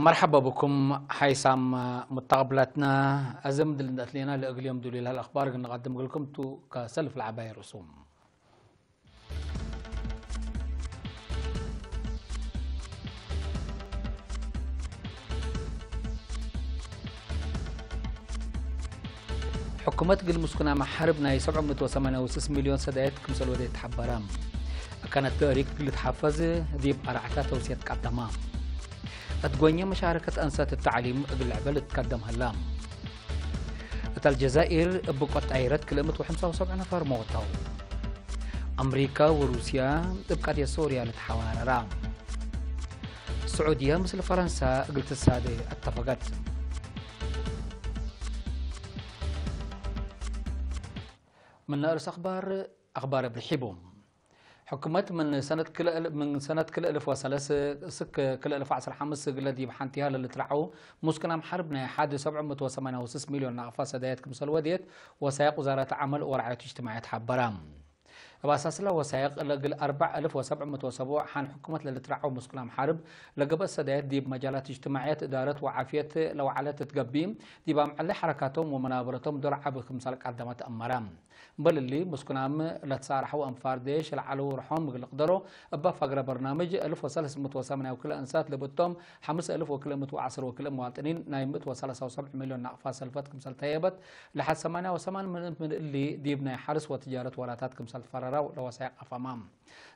مرحبا بكم حيسام متقبلاتنا أزم دلنا لنا لأقليم دولي الأخبار نقدم لكم تو كسلف العباية رسوم. حكومة قل مسكنا مع حربنا 786 مليون سدايت كمسل ودي تحبرام كانت تاريخ اللي تحفز ديب أرعتها توسيت قدما أتقويني مشاركة أنسات التعليم قل عبال تقدم هلام الجزائر بقت عيرت كلمة 75 نفر موتوا أمريكا وروسيا تبقى دي سوريا لتحوار رام السعودية مثل فرنسا قلت السادة اتفقت من نقرس أخبار برحبهم حكومة من سنة كل ألف وثلاث سك كل ألف عشر خمس الذي بحنتها اللي ترعوا مسكنا محاربنا حاد 786 مليون نقفة دايت كمسل وديت وسائق وزارة عمل ورعاية اجتماعية حبرام بأساس له وسائق لقل 4707 حان حكومة اللي ترعوا مسكنا محارب لقبل سدايت دي بمجالات اجتماعية إدارة وعافية لو على تتقبيم دي بمعلي حركاتهم ومنابرتهم درعة بخمسالك قدمات أمرام بل اللي مسكنام لا تصارحوا أنفار ديش العلو رحوم بقدروا أبا فقرة برنامج 1308 وكل أنسات لبتهم 5000 وكل 110 وكل مواطنين نايمت و73 مليون نقفة سلفت كمسال تيبت لحد 88 من اللي ديبنا حرس وتجارة ولاتات كمسال فرارا لوسائق أفامام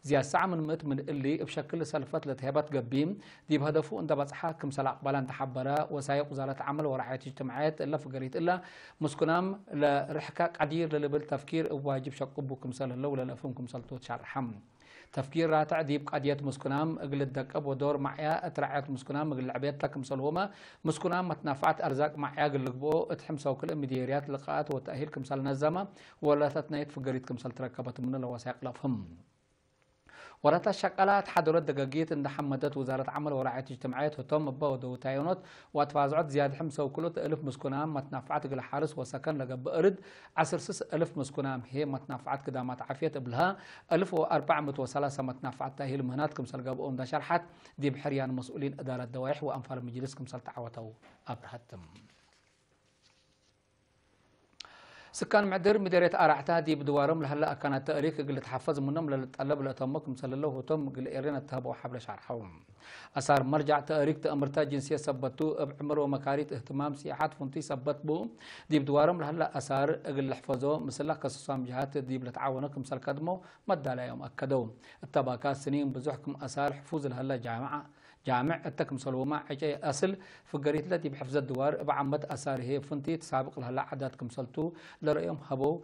زياد ساعة من اللي بشكل سلفت لتهبت قبيم دي بهدفه أنت بصحة كمسال أقبالان تحبرا وسائق وزارة عمل ورعاية اجتماعيات إلا فقريت إلا مسكنام لرحكاك عدير للبل تفكير واجب شقبو كمسال اللو للأفهم كمسال توت شرحم تفكير راتع ديب قضية مسكنام اقل الدكب ودور معيا اترعيت مسكنام اقل العبيات لك مسلهما مسكنام متنافعات ارزاق معيا اقل لقبو اتحمسا وكل مديريات لقاءات وتأهيل كمسال نزمة ولا تتنايت فقريت كمسال تركبت من الوسائق لفهم ورات الشقلات حضرت دقاقية ان حمدت وزارة عمل ورعاية اجتماعيات وتم بودو تايونات واتفازعت زياد حمسة وكلت ألف مسكنام متنافعات قل حارس وسكن لقب بأرد 10,000 مسكنام هي متنافعات قدامات عافية قبلها 1403 متنافعات تأهيل مهنات كمسال قابقهم دا شرحت دي بحريان مسؤولين إدارة دوائح وأنفار المجلس كمسال تعوتو أبرهتم سكان معدر مديرية أرعتها دي بدوارم لهلا كانت تاريخ قل تحفظ منهم للطلب لتمك مثل الله وتم قل إيرين التهب وحبل شرحهم أصار مرجع تاريخ تأمرتها جنسية سبتو بعمر ومكاريت اهتمام سياحات فنتي سبت بو دي بدوارم لهلا أصار قل حفظوا مثل قصصام جهات دي بلتعاونكم مثل كدمو مدى لا يوم أكدوا التباكات سنين بزحكم أصار حفوظ لهلا جامع التكم سلوما عجي أصل فقريت التي بحفظ الدوار بعمد أساره فنتي تسابق لها عددكم سلتو لرأيهم هبو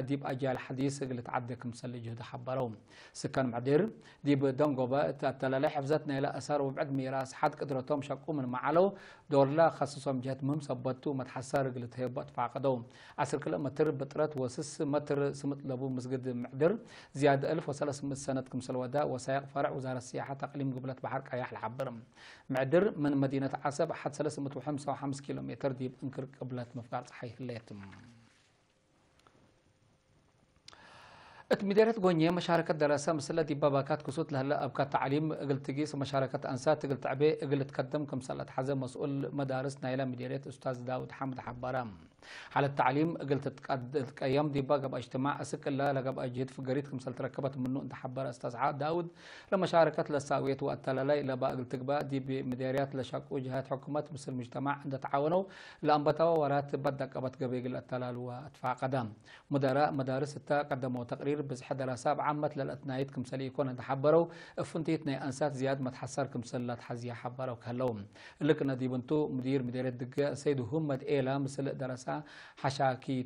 ديب أجيال حديث اللي تعدكم سل جهد حبرهم سكان معدير ديب دونغوبا تتلالي حفظتنا إلى أسار وبعد ميراس حد قدرتهم شقوا من معلو دور لا خصوصهم جهت مهم سبتو متحسر اللي تهبط فعقدهم 10 كيلو متر بطرات وسس متر سمت لبو مسجد معدر زيادة 1300 سنة كمسل ودا وسائق فرع وزارة السياحة تقليم قبلة بحر كايح العب معدر من مدينة عسب حد 355 كيلومتر ديب انكر قبلة مفقال صحيح الليتم مديرية غونيا مشاركة دراسة مثل دي باباكات كسوت لهلا أبكات تعليم قلت تقيس مشاركة أنسات قلت تعبي قلت تقدم كمسلة حزم مسؤول مدارس نايلة مديرية أستاذ داود حمد حبارام على التعليم قلت أيام دي بقى اجتماع أسك الله لقب أجهد في قريت كمسلة تركبت منه أنت حبار أستاذ داود لمشاركة للساوية والتلالي لا بقى قلت بقى دي بمديريات لشاك وجهات حكومات مثل المجتمع عند تعاونوا لأنبتوا ورات بدك أبت قبيل التلال وأدفع قدام مدراء مدارس قدموا تقرير بزح دراسات عامة للأثناءات كمسل يكون تحبروا فنتيتنا أنسات زياد ما تحسر كمسل تحزية حبروا كهلوم اللي كنا دي بنتو مديرية دقة سيد همد إيلا مثل دراسة حشاكي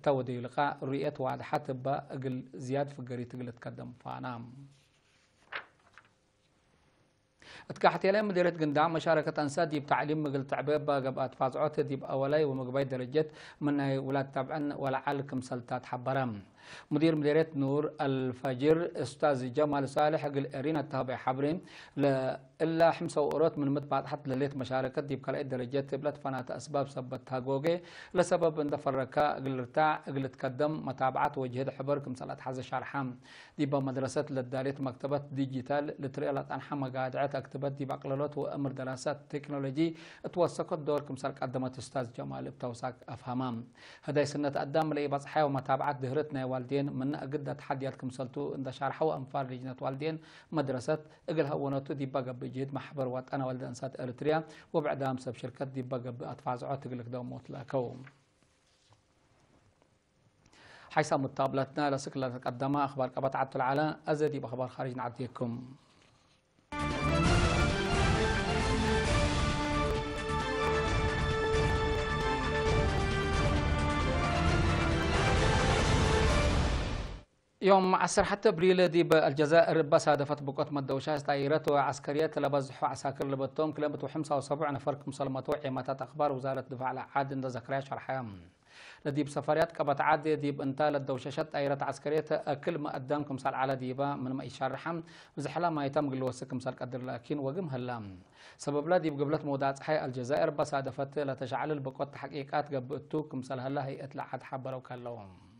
تو دي لقاء رؤية وعد حتى بقل زياد في قرية قل تقدم فانام اتكحت يلا مديرية قندام مشاركة أنسات دي بتعليم مقل تعبيب قبات فازعوت دي بأولي ومقباي درجات من ولاد تبعن ولا علكم سلطات حبرام مدير مديرية نور الفجر أستاذ جمال صالح قال أرينا التابع حبرين إلا حمسة وقرات من متبعد حتى لليت مشاركة دي بكلا درجات بلاد فنات أسباب سبتها جوجي لسبب ان فركا قل ارتاع قل تقدم متابعات وجهد حبر كمسالات حز شرحام دي بمدرسات للداريت مكتبات ديجيتال لتريالات أنحى مقاعدات اكتبات دي بقلالات وأمر دراسات تكنولوجي توثقت دور كمسال قدمت أستاذ جمال بتوثق أفهمام هذا سنة قدام لي بصحة ومتابعات دهرتنا والدين من أجد تحديات كمسالتو إن شرحوا أنفار لجنة والدين مدرسات اجل هونتو دي بقى بجهد محبر وات أنا والد أنسات إريتريا وبعدها مسب شركات دي بقى بأطفال زعوت تقلك دوم مطلقهم حيث متابلتنا لسكلة تقدمها أخبار قبط عبد العلا أزدي بأخبار خارج نعطيكم يوم 10 حتى ابريل دي بالجزائر بس هدفت بقوت مدوشة طائرات وعسكريات لبزحوا عساكر لبتوم كلمة وحمسة وسبع نفر مسلمات وعماتات أخبار وزارة الدفاع العاد عند ذكريا شرحام لدي بسفريات كبت عادي دي بانتال الدوششات طائرات عسكرية كل ما قدامكم سال على ديبا من ما يشرحم بزحلا ما يتم قلوا وسكم سال قدر لكن وقم هلام سبب لا دي بقبلت مودات حي الجزائر بس هدفت لتشعل البقوت تحقيقات قبتوكم سال هلا هي اطلعت حبروا كلهم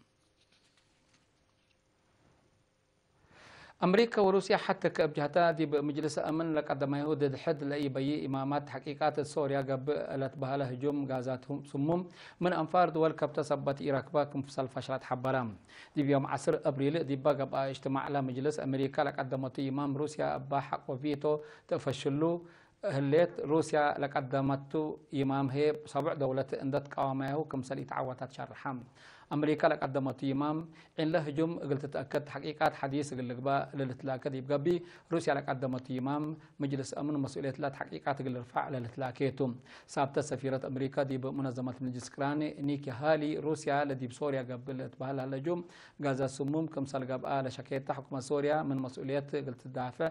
أمريكا وروسيا حتى كبجهتا دي بمجلس أمن لقدم يهود الحد لأي بي إمامات حقيقات سوريا قبلت بها هجوم غازاتهم سموم من أنفار دول كبتسبت إيراك باكم في فشلت حبرام دي بيوم 10 أبريل دي بقى اجتماع على مجلس أمريكا لقدمت إمام روسيا أبا حق وفيتو تفشلوا هليت روسيا لقدمت إمام هي سبع دولة اندت قوامه كمسل يتعوتات شرحام أمريكا لقدمت إمام إن له هجوم قلت تأكد حقيقات حديث قل لقبا للتلاكة دي بقبي روسيا لقدمت إمام مجلس أمن مسؤولية لا حقيقات قل رفع للتلاكيتم سابت سفيرة أمريكا دي بمنظمة مجلس كراني نيكي هالي روسيا لدي بسوريا قبلت بها الهجوم غازا سموم كمسل قبا لشكيت حكومة سوريا من مسؤوليات قلت تدافع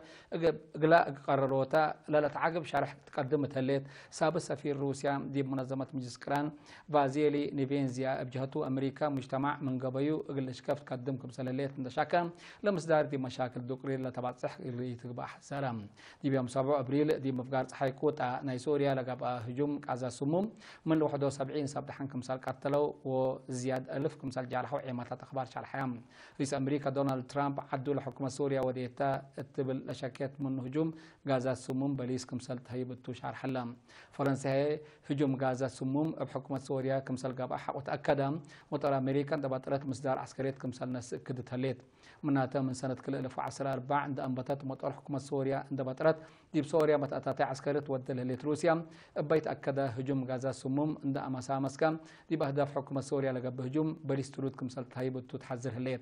قلا قرروتا لا تعقب شرح تقدمت هليت ساب سفير روسيا دي بمنظمة مجلس كران فازيلي نيفينزيا بجهته أمريكا مجتمع من قبيو اقل شكفت قدمكم سلاليت اندشاكا لمصدار دي مشاكل دوكري لتبع صح اللي تقبح سلام دي بيوم 7 ابريل دي مفقار صحي كوتا ناي سوريا لقبا هجوم قازا سموم من 71 سبت حنكم سال قتلوا وزياد 1000 كمسال جارحوا عيمات اخبار شرحيام رئيس امريكا دونالد ترامب عدوا لحكومه سوريا وديتا اتبل لشكيت من هجوم غازا سموم بليس كمسال تهيبتو شعر حلام فرنسا هجوم غازا سموم بحكومه سوريا كمسال قبا حق وتاكد وطر أمريكا دبطرت مصدار عسكرية كمسال ناس كدت هليت مناتا من سنة كل 2014 عند أنبتت مطار حكومة سوريا عند بطرت ديب سوريا متأتاتي عسكرية ودل هليت روسيا بيت أكد هجوم غازا سموم عند أماسا مسكا دي بأهداف حكومة سوريا لقب هجوم بليسترود كمسال تهيب تحذر هليت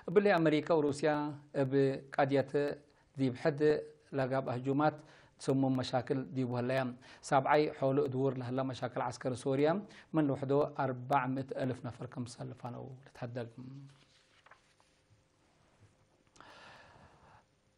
باللي أمريكا وروسيا بقادية دي بحد لقب هجومات سمو مشاكل دي وهلايام سابعي حول دور لهلا مشاكل عسكر سوريا من لوحده 400 ألف نفر كمسال فانو لتهدق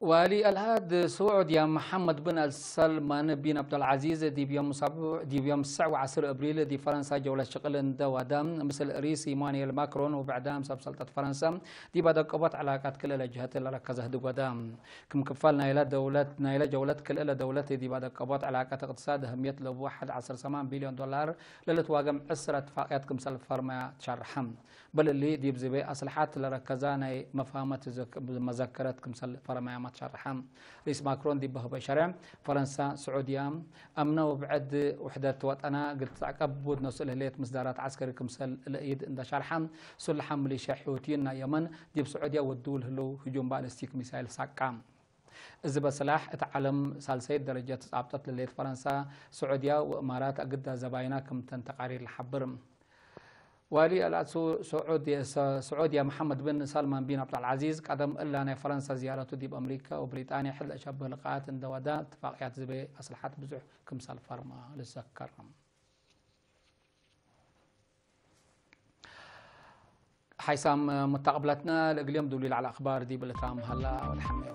والي الهاد سعوديا محمد بن سلمان بن عبد العزيز دي بيوم 19 ابريل دي فرنسا جوله شغل دوادام مثل رئيس ايمانويل ماكرون وبعدها مساب سلطه فرنسا دي بعد قبط علاقات كل الجهات اللي ركزها دوادام كم كفالنا الى دولتنا الى جوله كل دولتي دي بعد قبط علاقات اقتصاد اهميه له 11 بليون دولار للتواقم 10 اتفاقيات كمسال فرما تشرحم بل اللي دي بزبي اصلحات اللي ركزانا مفاهمه مذكره كمسال فرما تشرحم رئيس ماكرون دي بهو بشرع فرنسا سعوديا امنا وبعد وحدات وطنا قلت عقب بود نوصل هليت مصدرات عسكري كمسل الايد عند شرحم سلحم ميليشيا حوثيين يمن دي بسعوديا ودول هلو هجوم بالستيك ميسايل ساقام إذا بسلاح اتعلم سالسيد درجات صعبت لليت فرنسا سعوديا وامارات اقدا زباينا كم تنتقارير الحبرم والي الأسو سعوديا محمد بن سلمان بن عبد العزيز قدم إلا أن فرنسا زيارته دي بأمريكا وبريطانيا حل أشبه لقاءات دوادات اتفاقيات زبي أصلحات بزح كمسال فرما للسكر حيث متقبلتنا اليوم دولي على أخبار دي بالترام هلا والحمد